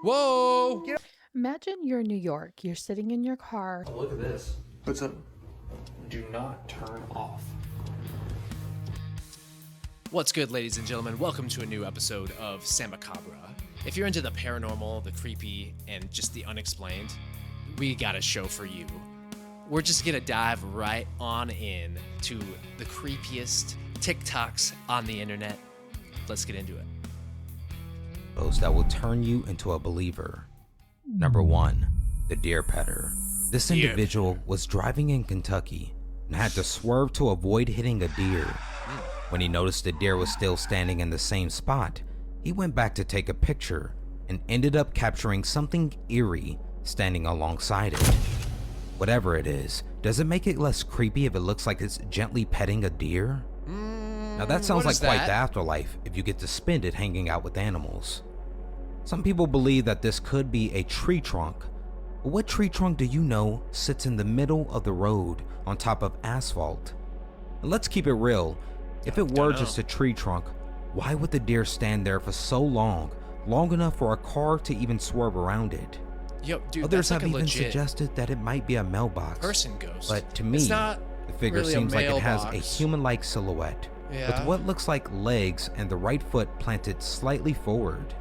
Whoa! Imagine you're in New York. You're sitting in your car. Oh, look at this. What's up? Do not turn off. What's good, ladies and gentlemen? Welcome to a new episode of Samacabra. If you're into the paranormal, the creepy, and just the unexplained, we got a show for you. We're just gonna dive right on in to the creepiest TikToks on the internet. Let's get into it. Those that will turn you into a believer. Number 1, the deer petter. This individual was driving in Kentucky and had to swerve to avoid hitting a deer. When he noticed the deer was still standing in the same spot, he went back to take a picture and ended up capturing something eerie standing alongside it. Whatever it is, does it make it less creepy if it looks like it's gently petting a deer? Now that sounds like quite the afterlife if you get to spend it hanging out with animals. Some people believe that this could be a tree trunk. But what tree trunk do you know sits in the middle of the road on top of asphalt? And let's keep it real. If it were just a tree trunk, why would the deer stand there for so long enough for a car to even swerve around it? Yo, dude, Others that's have like a even legit suggested that it might be a mailbox. person ghost. But to me, It's not the figure really a seems like it has a mailbox. human-like silhouette, with Yeah. what looks like legs and the right foot planted slightly forward.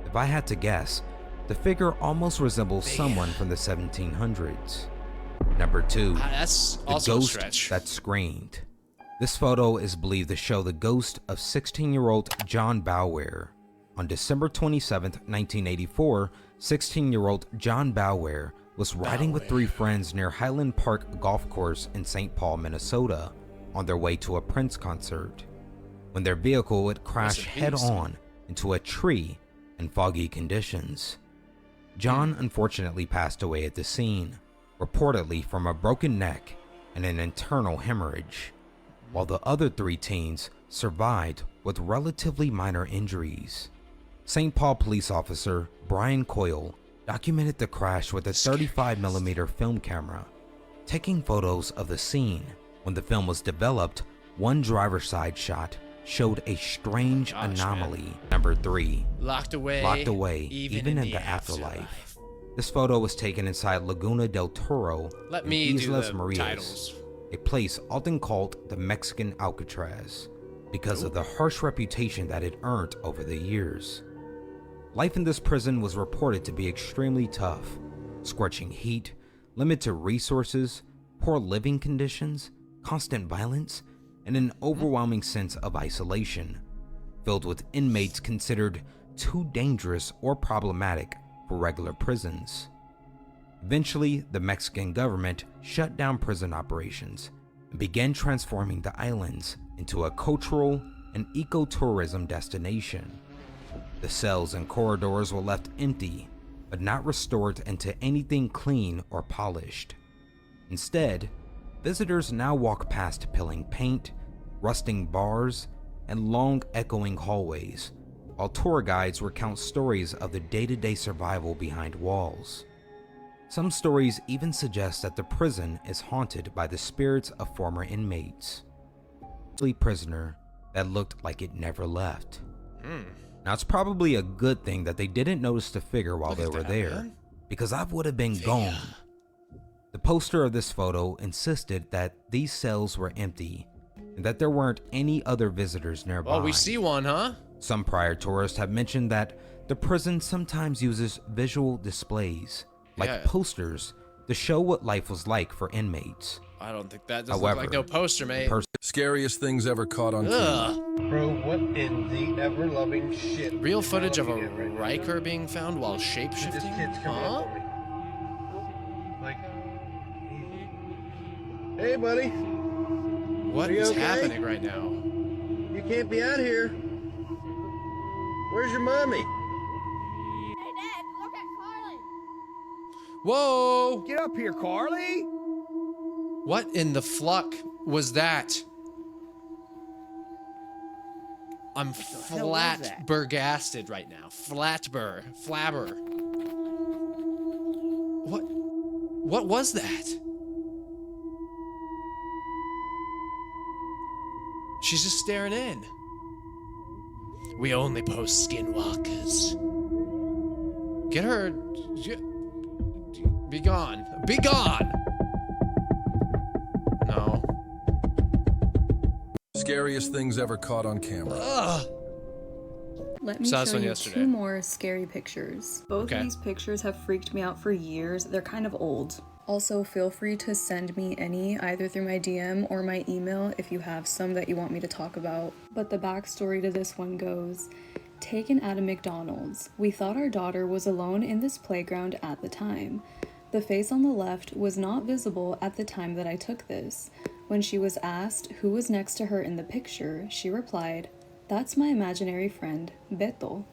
If I had to guess, the figure almost resembles someone from the 1700s. Number 2, That's the also a ghost stretch. that screamed. This photo is believed to show the ghost of 16-year-old John Bower. On December 27, 1984, 16-year-old John Bower was riding with 3 friends near Highland Park Golf Course in St. Paul, Minnesota, on their way to a Prince concert, when their vehicle would crash head-on into a tree in foggy conditions. John unfortunately passed away at the scene, reportedly from a broken neck and an internal hemorrhage, while the other 3 teens survived with relatively minor injuries. St. Paul police officer Brian Coyle documented the crash with a 35mm film camera, taking photos of the scene. When the film was developed, one driver's side shot showed a strange anomaly. Number 3, Locked away, even in the afterlife. This photo was taken inside Laguna del Toro Let in me do Islas the Marias, titles. a place often called the Mexican Alcatraz because of the harsh reputation that it earned over the years. Life in this prison was reported to be extremely tough. Scorching heat, limited resources, poor living conditions, constant violence, and an overwhelming sense of isolation, filled with inmates considered too dangerous or problematic for regular prisons. Eventually, the Mexican government shut down prison operations and began transforming the islands into a cultural and ecotourism destination. The cells and corridors were left empty, but not restored into anything clean or polished. Instead, visitors now walk past peeling paint, rusting bars, and long echoing hallways, while tour guides recount stories of the day-to-day survival behind walls. Some stories even suggest that the prison is haunted by the spirits of former inmates. A prisoner that looked like it never left. Now it's probably a good thing that they didn't notice the figure while they were there, because I would have been gone. The poster of this photo insisted that these cells were empty and that there weren't any other visitors nearby. Oh, we see one, huh? Some prior tourists have mentioned that the prison sometimes uses visual displays, like posters, to show what life was like for inmates. I don't think that doesn't However, look like no poster, mate. Scariest things ever caught on Ugh. camera. Bro, what in the ever-loving shit? Real footage of a am I looking at right now? Riker being found while This shapeshifting? kid's coming Huh? up on me. Like, hey, buddy, What Are you is okay? happening right now? you can't be out here. Where's your mommy? Hey, Dad, look at Carly. Whoa! Get up here, Carly! What in the fluck was that? I'm hell was that? flatbergasted right now. Flabber. What was that? She's just staring in. We only post skinwalkers. Get her. Be gone. Be gone! No. Scariest things ever caught on camera. Ugh. Let me Saw this show one you yesterday. 2 more scary pictures. Both Okay. of these pictures have freaked me out for years. They're kind of old. Also, feel free to send me any, either through my DM or my email if you have some that you want me to talk about. But the backstory to this one goes, taken at a McDonald's. We thought our daughter was alone in this playground at the time. The face on the left was not visible at the time that I took this. When she was asked who was next to her in the picture, she replied, "That's my imaginary friend, Beto."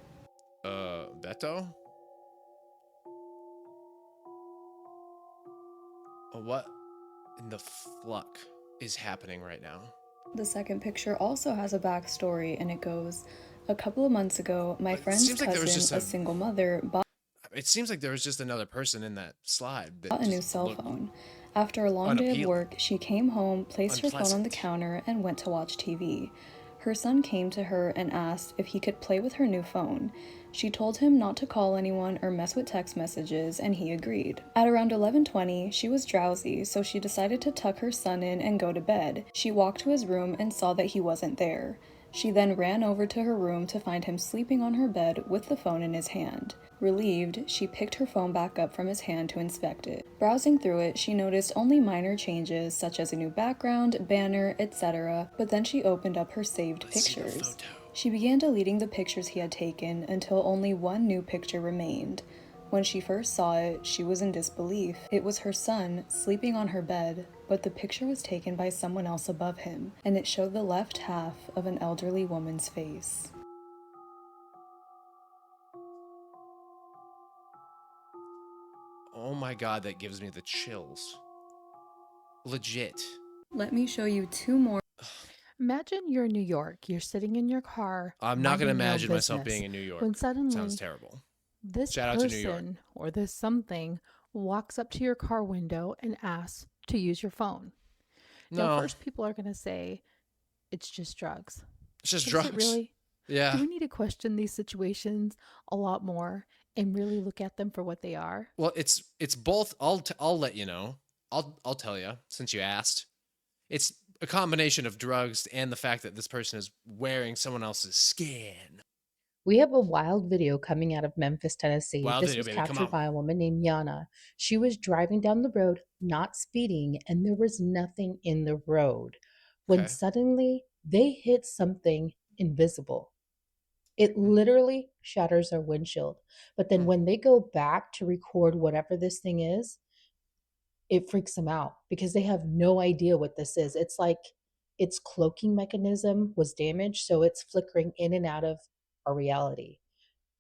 Beto? What in the fluck is happening right now? The second picture also has a backstory, and it goes, a couple of months ago, my It friend's seems like there was cousin, just a a- single mother, bought It seems like there was just another person in that slide. That a new just cell looked- phone. After a long day of unappealing. work, she came home, placed her phone on the Unpleasant. counter, and went to watch TV. Her son came to her and asked if he could play with her new phone. She told him not to call anyone or mess with text messages, and he agreed. At around 11:20, she was drowsy, so she decided to tuck her son in and go to bed. She walked to his room and saw that he wasn't there. She then ran over to her room to find him sleeping on her bed with the phone in his hand. Relieved, she picked her phone back up from his hand to inspect it. Browsing through it, she noticed only minor changes such as a new background, banner, etc., but then she opened up her saved Let's see the pictures. photo. She began deleting the pictures he had taken until only one new picture remained. When she first saw it, she was in disbelief. It was her son sleeping on her bed, but the picture was taken by someone else above him, and it showed the left half of an elderly woman's face. Oh my god, that gives me the chills. Legit. Let me show you 2 more. Imagine you're in New York. You're sitting in your car. I'm not going to minding your imagine myself business, being in New York. when suddenly Sounds terrible. this Shout out to New York. person or this something walks up to your car window and asks to use your phone. Now, No, first people are going to say it's just drugs. it's just But drugs. is it really? Yeah. Do we need to question these situations a lot more and really look at them for what they are? Well, it's both. I'll let you know. I'll tell you since you asked. It's a combination of drugs and the fact that this person is wearing someone else's skin. We have a wild video coming out of Memphis, Tennessee. Wild This video, was baby, come captured on. by a woman named Yana. She was driving down the road, not speeding, and there was nothing in the road when Okay. suddenly they hit something invisible. It literally shatters their windshield. But then Hmm. when they go back to record whatever this thing is, it freaks them out because they have no idea what this is. It's like its cloaking mechanism was damaged, so it's flickering in and out of our reality.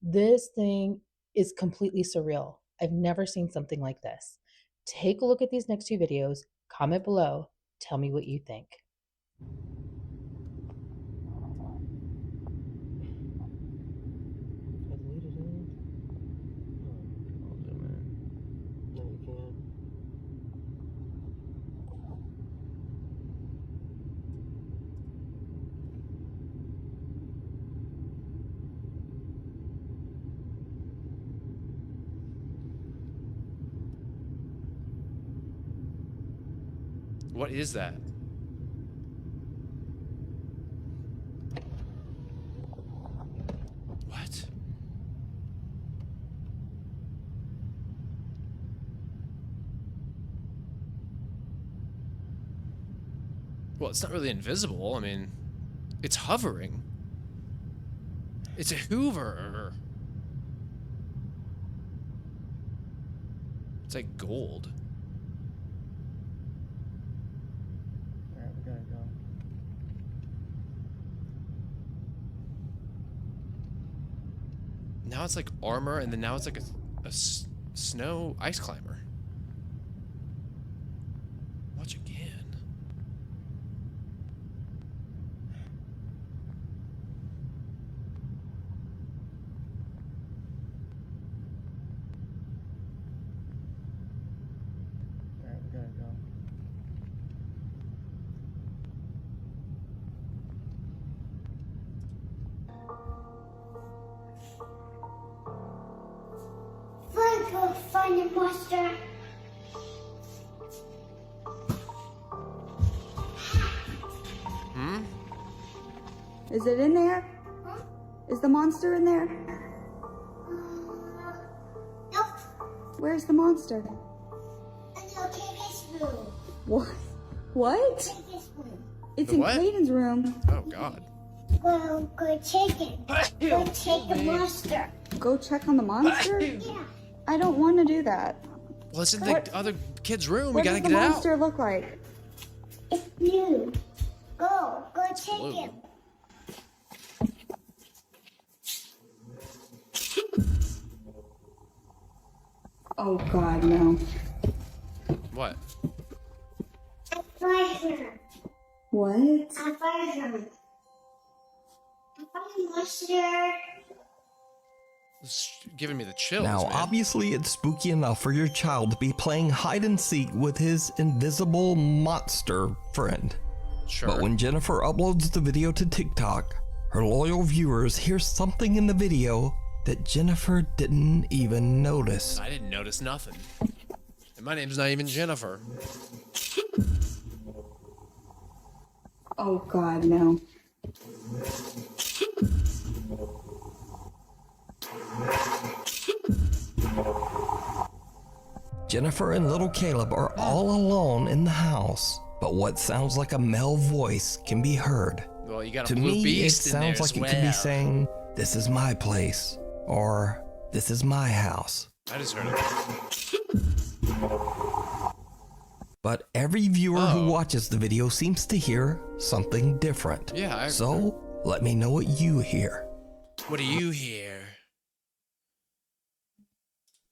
This thing is completely surreal. I've never seen something like this. Take a look at these next 2 videos, comment below, tell me what you think. What is that? What? Well, it's not really invisible. I mean, it's hovering. It's a Hoover. It's like gold. Alright, we gotta go. Now it's like armor, and then now it's like a snow ice climber. Watch again. Alright, we gotta go. go find the monster. Is it in there? Huh? Is the monster in there? Nope. Where's the monster? And you'll take his room. What? What? Take his room. It's The in what? Clayton's room. Oh God. Go take it. Go take the monster. Go check on the monster? Yeah. I don't want to do that. Well, it's in What? the other kid's room. We What gotta does the get it out. monster look like? It's blue. Go take blue. him. Oh God, no. What? I fired her. What? I fired her. I fired the monster. It's giving me the chills. Now, man. obviously, it's spooky enough for your child to be playing hide and seek with his invisible monster friend. Sure. But when Jennifer uploads the video to TikTok, her loyal viewers hear something in the video that Jennifer didn't even notice. I didn't notice nothing. And my name's not even Jennifer. Oh God, no. Jennifer and little Caleb are all alone in the house, but what sounds like a male voice can be heard. Well, you got a To blue me, it beast in there sounds like as it could be well. saying, "This is my place," or "This is my house." I just heard it. But every viewer who Oh. watches the video seems to hear something different. Yeah, So, let me know what you hear. What do you hear?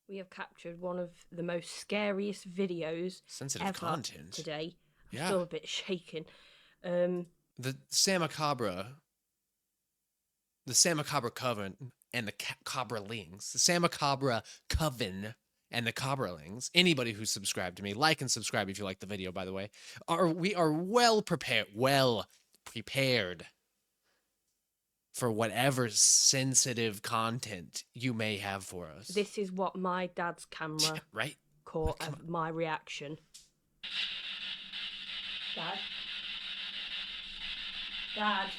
We have captured one of the most scariest videos Sensitive ever content. today. I'm Yeah. still a bit shaken. The Sam Macabre Coven and the Cobralings. The Sam Macabre Coven and the Cobralings. Anybody who's subscribed to me, like and subscribe if you like the video, by the way. We are well prepared for whatever sensitive content you may have for us. This is what my dad's camera Right? caught of my reaction. Dad? Dad?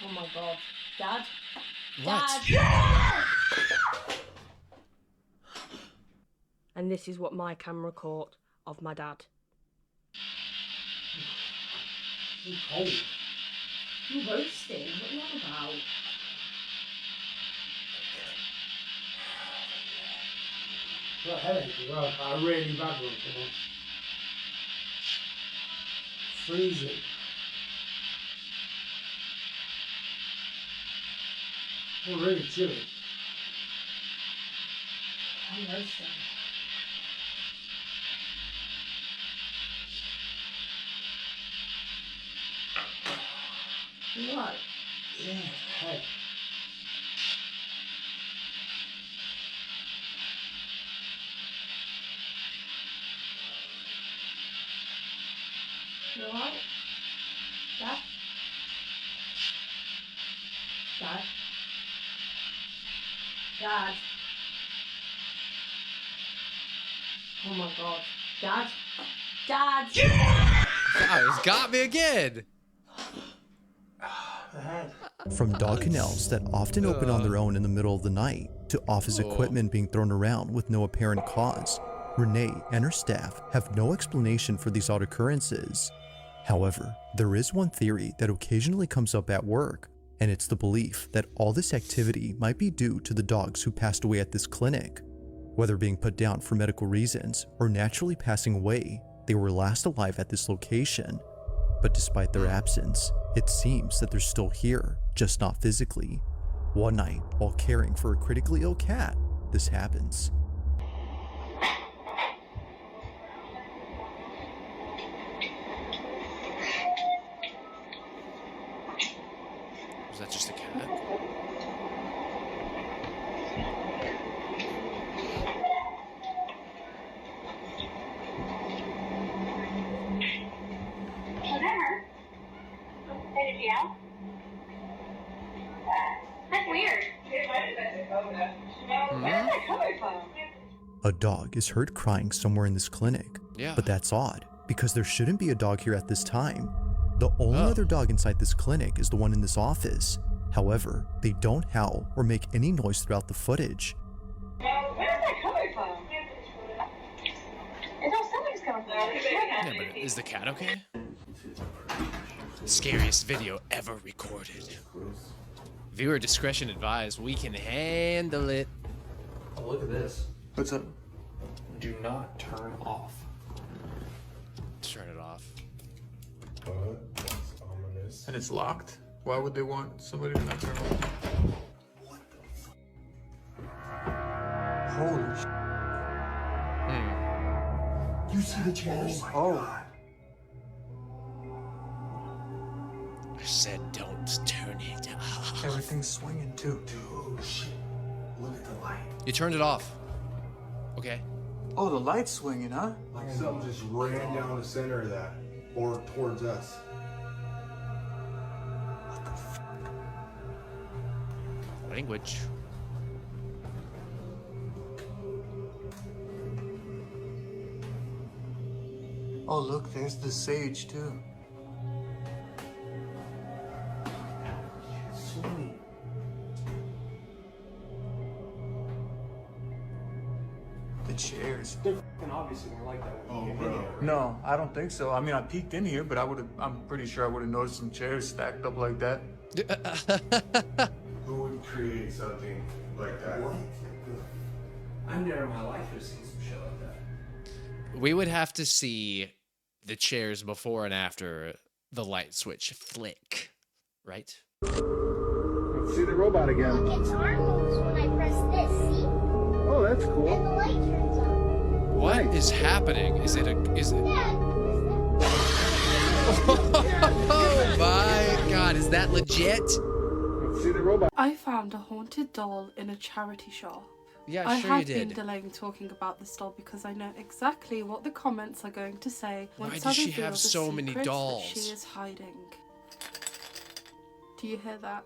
Oh my God. Dad? What? Dad! And this is what my camera caught of my dad. You cold. You roasting? What are you on about? Got a headache as well, but a really bad one, come on. Freezing. Well, really chilly. I'm roasting. What? Yeah, head. You alright? Dad? Dad? Dad? Oh my God. Dad? Dad? God, it's got me again. From dog kennels that often open on their own in the middle of the night, to office equipment being thrown around with no apparent cause, Renee and her staff have no explanation for these odd occurrences. However, there is one theory that occasionally comes up at work, and it's the belief that all this activity might be due to the dogs who passed away at this clinic. Whether being put down for medical reasons or naturally passing away, they were last alive at this location. But despite their absence, it seems that they're still here, just not physically. One night, while caring for a critically ill cat, this happens. Was that just a cat? Whatever. Did you yell? That's weird. A dog is heard crying somewhere in this clinic. Yeah. But that's odd, because there shouldn't be a dog here at this time. The only other dog inside this clinic is the one in this office. However, they don't howl or make any noise throughout the footage. Where's that coming from? It's all something's coming from. Yeah, but is the cat okay? Scariest video ever recorded. Viewer discretion advised. We can handle it. Oh, look at this. What's up? Do not turn off. Turn it off. That's ominous. And it's locked? Why would they want somebody to not turn off? What the fuck? Holy sh**. You see the chairs? Oh my God. I said don't turn it off. Everything's swinging too. Dude, shit. Look at the light. You turned it off. Okay. Oh, the light's swinging, huh? Like something just ran down the center of that. Or towards us. What the fuck? Language. Oh, look, there's the sage too. Sweet. The chairs. They're fucking obviously gonna like that when you get in here. No, I don't think so. I mean, I peeked in here, but I'm pretty sure I would have noticed some chairs stacked up like that. Who would create something like that? What? I've never in my life have seen some shit like that. We would have to see the chairs before and after the light switch flick, right? Let's see the robot again. Look, its arm moves when I press this, see? Oh, that's And the cool. light turns on. What is happening? Is it? Dad, Oh my God! Is that legit? Let's see the robot. I found a haunted doll in a charity shop. Yeah, I sure have you did. been delaying talking about this doll because I know exactly what the comments are going to say once does I she reveal have the so many secrets dolls? that she is hiding. Do you hear that?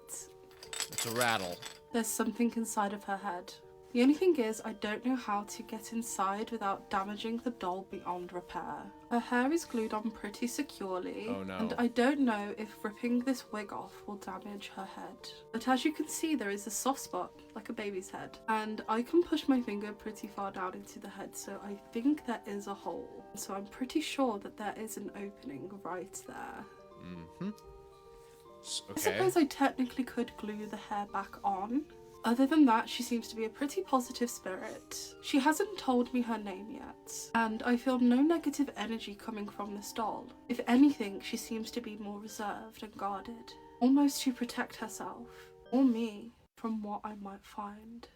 It's a rattle. There's something inside of her head. The only thing is, I don't know how to get inside without damaging the doll beyond repair. Her hair is glued on pretty securely, Oh, no. and I don't know if ripping this wig off will damage her head. But as you can see, there is a soft spot, like a baby's head, and I can push my finger pretty far down into the head, so I think there is a hole. So I'm pretty sure that there is an opening right there. Mm-hmm. I Okay. suppose I technically could glue the hair back on. Other than that, she seems to be a pretty positive spirit. She hasn't told me her name yet, and I feel no negative energy coming from this doll. If anything, she seems to be more reserved and guarded, almost to protect herself, or me, from what I might find.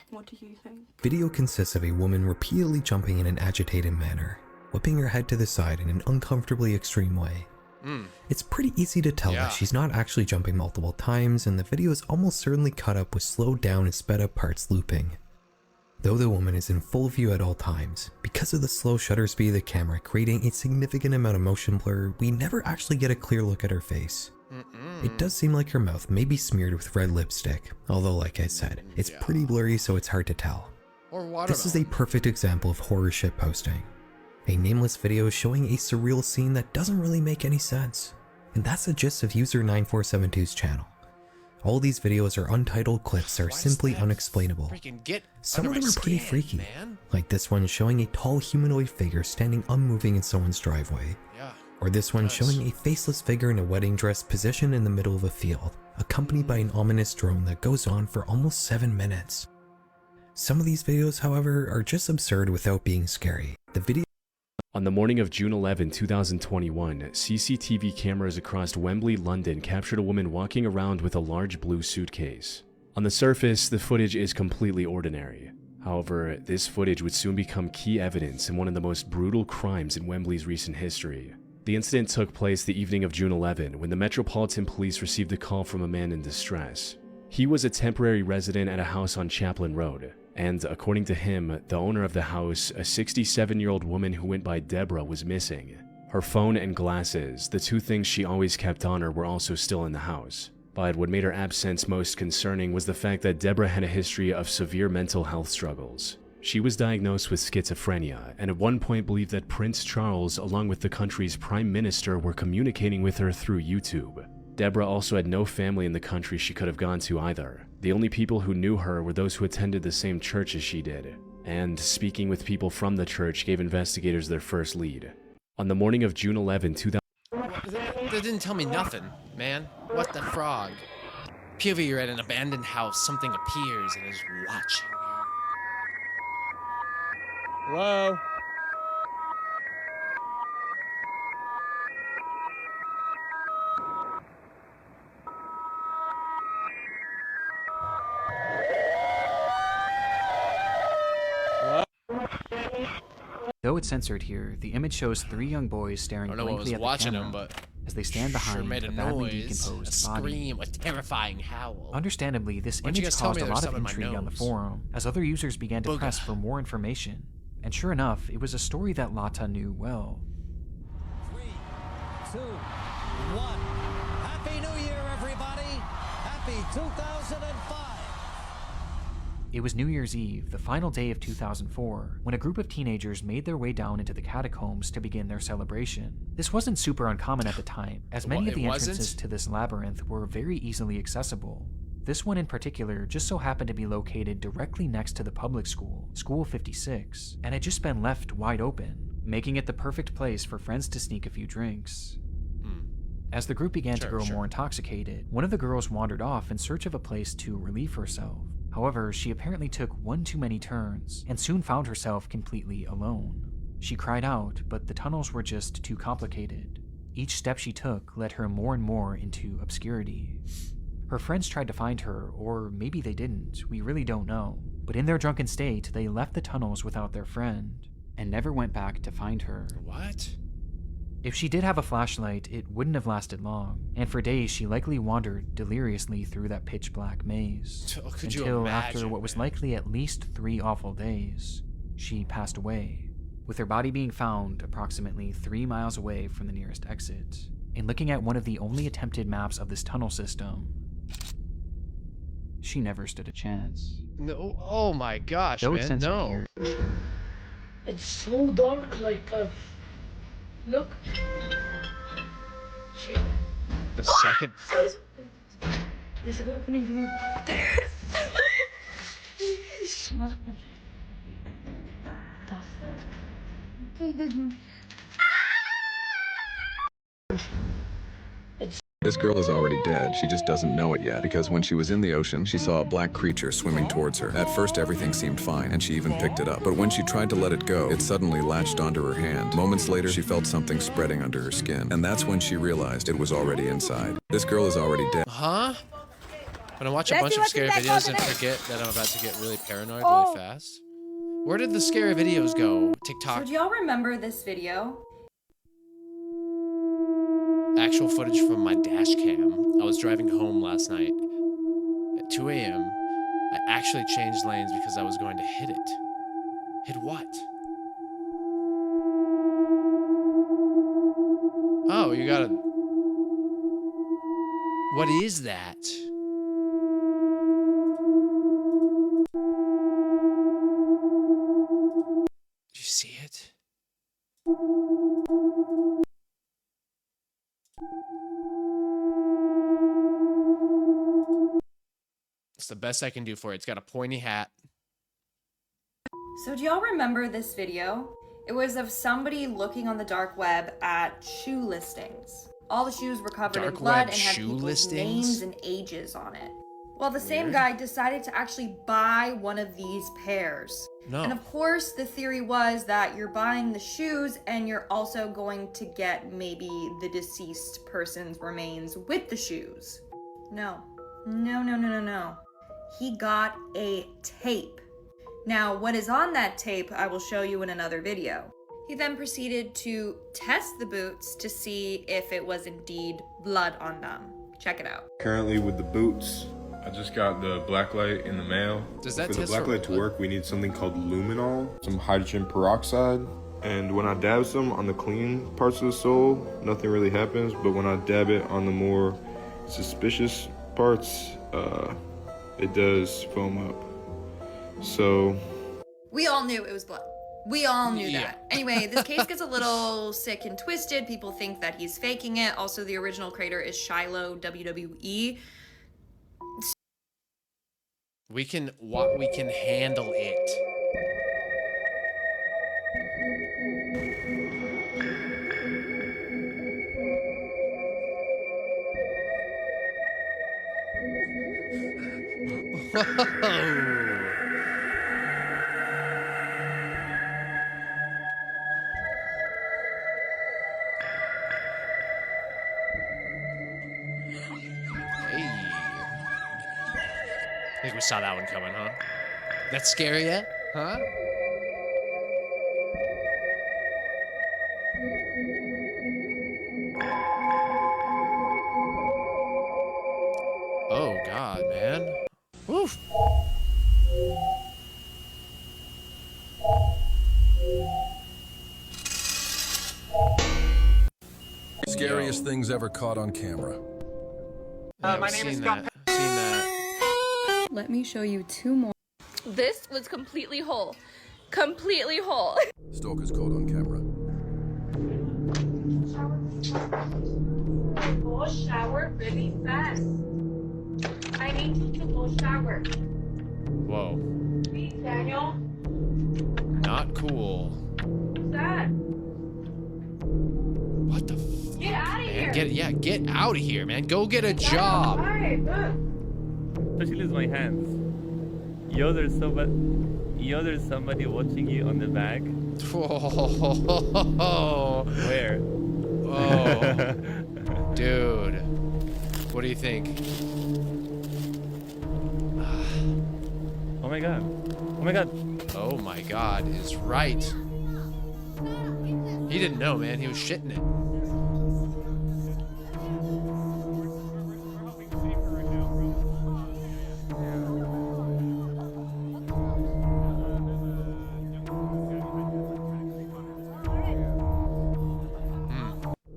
What do you think? Video consists of a woman repeatedly jumping in an agitated manner, whipping her head to the side in an uncomfortably extreme way. It's pretty easy to tell that she's not actually jumping multiple times, and the video is almost certainly cut up with slowed down and sped up parts looping. Though the woman is in full view at all times, because of the slow shutter speed of the camera creating a significant amount of motion blur, we never actually get a clear look at her face. It does seem like her mouth may be smeared with red lipstick, although like I said, it's pretty blurry so it's hard to tell. Or This is a perfect example of horror shit posting. A nameless video showing a surreal scene that doesn't really make any sense. And that's the gist of user 9472's channel. All these videos are untitled clips that are simply unexplainable. Some of them are pretty freaky, like this one showing a tall humanoid figure standing unmoving in someone's driveway. Or this one showing a faceless figure in a wedding dress positioned in the middle of a field, accompanied by an ominous drone that goes on for almost 7 minutes. Some of these videos, however, are just absurd without being scary. The video On the morning of June 11, 2021, CCTV cameras across Wembley, London captured a woman walking around with a large blue suitcase. On the surface, the footage is completely ordinary. However, this footage would soon become key evidence in one of the most brutal crimes in Wembley's recent history. The incident took place the evening of June 11 when the Metropolitan Police received a call from a man in distress. He was a temporary resident at a house on Chaplin Road, and according to him, the owner of the house, a 67-year-old woman who went by Deborah, was missing. Her phone and glasses, the two things she always kept on her, were also still in the house. But what made her absence most concerning was the fact that Deborah had a history of severe mental health struggles. She was diagnosed with schizophrenia, and at one point believed that Prince Charles, along with the country's prime minister, were communicating with her through YouTube. Deborah also had no family in the country she could have gone to either. The only people who knew her were those who attended the same church as she did, and speaking with people from the church gave investigators their first lead. On the morning of June 11, 2000. That didn't tell me nothing, man. What the frog? POV, you're at an abandoned house. Something appears and is watching. Hello? Though it's censored here, the image shows 3 young boys staring I don't know what was blankly at the watching camera them, but as they stand behind sure made a a badly noise, a decomposed body. scream, a terrifying howl. Understandably, this Why don't you image guys tell caused me a there's lot of something in my intrigue on the nose? forum, as other users began to Booga. press for more information. And sure enough, it was a story that Lata knew well. 3, 2, 1. Happy New Year, everybody! Happy 2005! It was New Year's Eve, the final day of 2004, when a group of teenagers made their way down into the catacombs to begin their celebration. This wasn't super uncommon at the time, as many of the entrances to this labyrinth were very easily accessible. This one in particular just so happened to be located directly next to the public school, School 56, and had just been left wide open, making it the perfect place for friends to sneak a few drinks. As the group began to grow more intoxicated, one of the girls wandered off in search of a place to relieve herself. However, she apparently took one too many turns and soon found herself completely alone. She cried out, but the tunnels were just too complicated. Each step she took led her more and more into obscurity. Her friends tried to find her, or maybe they didn't, we really don't know. But in their drunken state, they left the tunnels without their friend and never went back to find her. What? If she did have a flashlight, it wouldn't have lasted long, and for days she likely wandered deliriously through that pitch-black maze. Could you until imagine, after what was likely at least 3 awful days, she passed away, with her body being found approximately 3 miles away from the nearest exit. And looking at one of the only attempted maps of this tunnel system, she never stood a chance. No, oh my gosh, Though it's man, censored no. here, It's so dark, like, look. The second. There's an opening here. There. This girl is already dead. She just doesn't know it yet, because when she was in the ocean, she saw a black creature swimming towards her. At first, everything seemed fine, and she even picked it up. But when she tried to let it go, it suddenly latched onto her hand. Moments later, she felt something spreading under her skin, and that's when she realized it was already inside. This girl is already dead. Huh? When I watch a bunch of scary videos and forget that I'm about to get really paranoid really fast. Where did the scary videos go? TikTok? So do y'all remember this video? Actual footage from my dash cam. I was driving home last night at 2 a.m. I actually changed lanes because I was going to hit it. Hit what? Oh, you gotta... What is that? Did you see it? It's the best I can do for it. It's got a pointy hat. So do y'all remember this video? It was of somebody looking on the dark web at shoe listings. All the shoes were covered in blood and had people's names and ages on it. Well, the same guy decided to actually buy one of these pairs. No. And of course, the theory was that you're buying the shoes and you're also going to get maybe the deceased person's remains with the shoes. No. No, no, no, no, no. He got a tape. Now, what is on that tape, I will show you in another video. He then proceeded to test the boots to see if it was indeed blood on them. Check it out. Currently with the boots, I just got the blacklight in the mail. Does that for the test blacklight to work, we need something called luminol, some hydrogen peroxide. And when I dab some on the clean parts of the sole, nothing really happens. But when I dab it on the more suspicious parts, it does foam up. So We all knew it was blood. We all knew that. Anyway, this case gets a little sick and twisted. People think that he's faking it. Also, the original creator is Shiloh WWE. We can handle it. I think we saw that one coming, huh? That scary yet? Huh? Oh, God, man. Woof. Scariest things ever caught on camera. My name is Scott. Seen that. Let me show you two more. This was completely whole. Completely whole. Stalkers caught on camera. Go shower really fast. I need you to go shower. Whoa. Please, Daniel. Not cool. What's that? What the Get out of here. Man, get out of here, man. Go get a job. Especially lose my hands. Yo, there's somebody watching you on the back. Whoa. Where? Oh. Dude. What do you think? Oh my god. Oh my god. Oh my god is right. He didn't know, man. He was shitting it.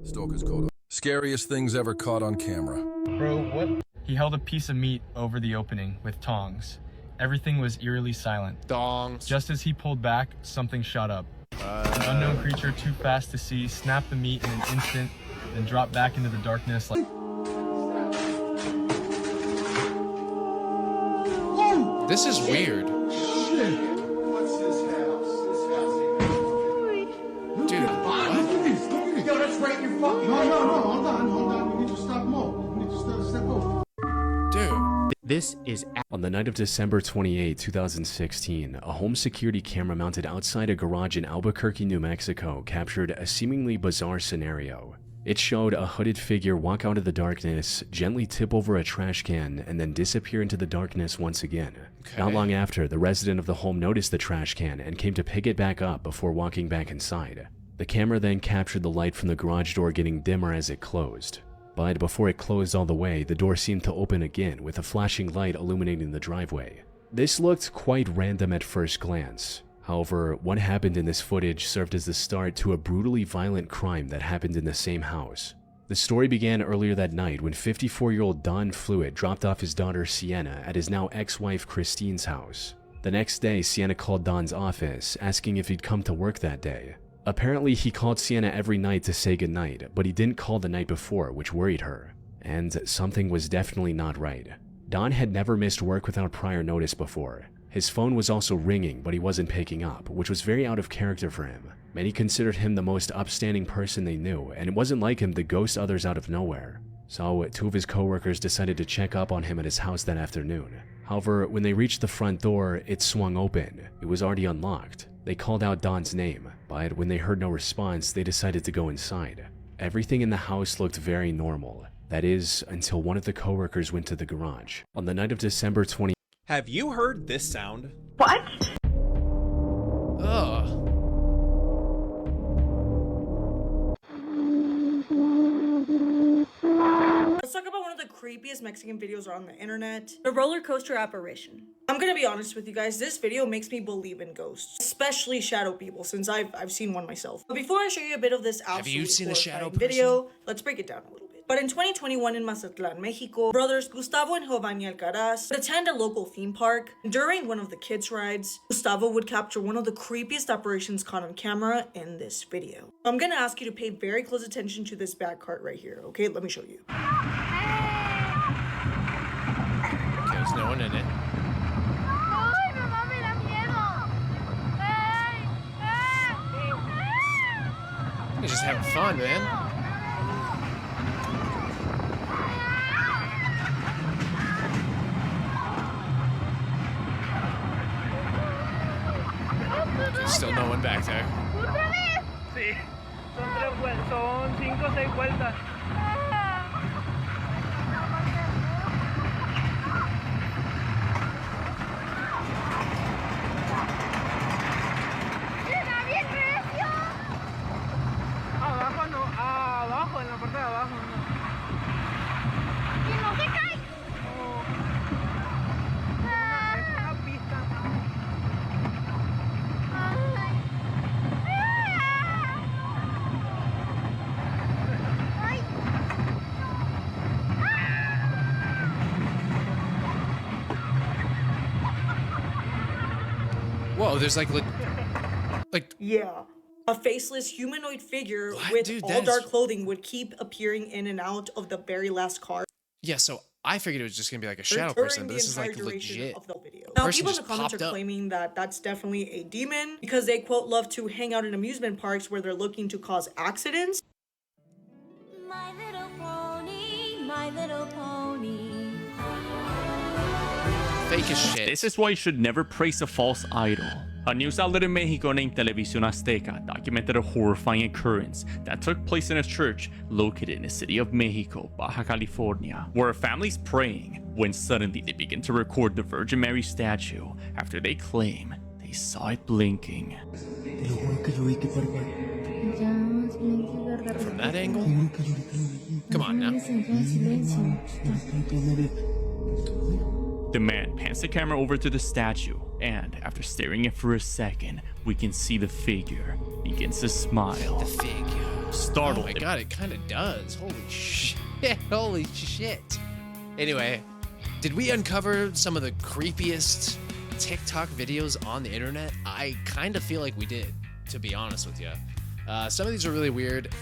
Stalkers caught on. Scariest things ever caught on camera. Bro, what? He held a piece of meat over the opening with tongs. Everything was eerily silent. Tongs. Just as he pulled back, something shot up. An unknown creature too fast to see snapped the meat in an instant, then dropped back into the darkness like... This is weird. What's this house? Dude, what? Yo, that's right, you fucking. No, hold on. You need to stop more. You need to step over. Dude. This is on the night of December 28, 2016, a home security camera mounted outside a garage in Albuquerque, New Mexico captured a seemingly bizarre scenario. It showed a hooded figure walk out of the darkness, gently tip over a trash can, and then disappear into the darkness once again. Okay. Not long after, the resident of the home noticed the trash can and came to pick it back up before walking back inside. The camera then captured the light from the garage door getting dimmer as it closed. But before it closed all the way, the door seemed to open again with a flashing light illuminating the driveway. This looked quite random at first glance. However, what happened in this footage served as the start to a brutally violent crime that happened in the same house. The story began earlier that night when 54-year-old Don Fluid dropped off his daughter Sienna at his now ex-wife Christine's house. The next day, Sienna called Don's office, asking if he'd come to work that day. Apparently, he called Sienna every night to say goodnight, but he didn't call the night before, which worried her. And something was definitely not right. Don had never missed work without prior notice before. His phone was also ringing, but he wasn't picking up, which was very out of character for him. Many considered him the most upstanding person they knew, and it wasn't like him to ghost others out of nowhere. So, two of his coworkers decided to check up on him at his house that afternoon. However, when they reached the front door, it swung open. It was already unlocked. They called out Don's name, but when they heard no response, they decided to go inside. Everything in the house looked very normal. That is, until one of the coworkers went to the garage. On the night of December 20. Have you heard this sound? What? Ugh. Let's talk about one of the creepiest Mexican videos on the internet, the roller coaster apparition. I'm gonna be honest with you guys, this video makes me believe in ghosts, especially shadow people, since I've seen one myself. But before I show you a bit of this absolutely Have you seen a shadow video, let's break it down a little bit. But in 2021 in Mazatlan, Mexico, brothers Gustavo and Giovanni Alcaraz would attend a local theme park. During one of the kids' rides, Gustavo would capture one of the creepiest apparitions caught on camera in this video. I'm gonna ask you to pay very close attention to this back cart right here, okay? Let me show you. Okay, there's no one in it. They're just having fun, man. There's still no one back there. Sí, son 5 o 6 vueltas. Abajo no, abajo, en la parte de abajo no. ¿Y no se cae? Es una pista. Whoa, there's like yeah. A faceless humanoid figure What? with Dude, all that is- dark clothing would keep appearing in and out of the very last car. yeah. So I figured it was just gonna be like a shadow during person, but the this is like entire duration legit. of the video. Now, Person people in just the comments popped are up. claiming that that's definitely a demon because they, quote, love to hang out in amusement parks where they're looking to cause accidents. My little pony, my little pony. Fake as shit. This is why you should never praise a false idol. A news outlet in Mexico named Televisión Azteca documented a horrifying occurrence that took place in a church located in the city of Mexico, Baja California, where a family's praying when suddenly they begin to record the Virgin Mary statue after they claim they saw it blinking. From that angle? Come on now. The man pans the camera over to the statue, and after staring at it for a second, we can see the figure begins to smile. The figure. Startled. Oh my god, it kind of does. Holy shit. Holy shit. Anyway, did we uncover some of the creepiest TikTok videos on the internet? I kind of feel like we did, to be honest with you. Some of these are really weird.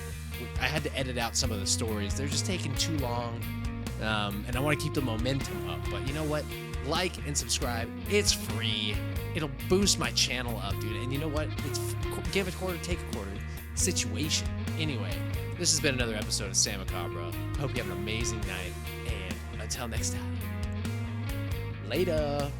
I had to edit out some of the stories. They're just taking too long. And I want to keep the momentum up. But you know what? Like and subscribe. It's free. It'll boost my channel up, dude. And you know what? It's give a quarter, take a quarter situation. Anyway, this has been another episode of Sam Macabre. Hope you have an amazing night. And until next time, later.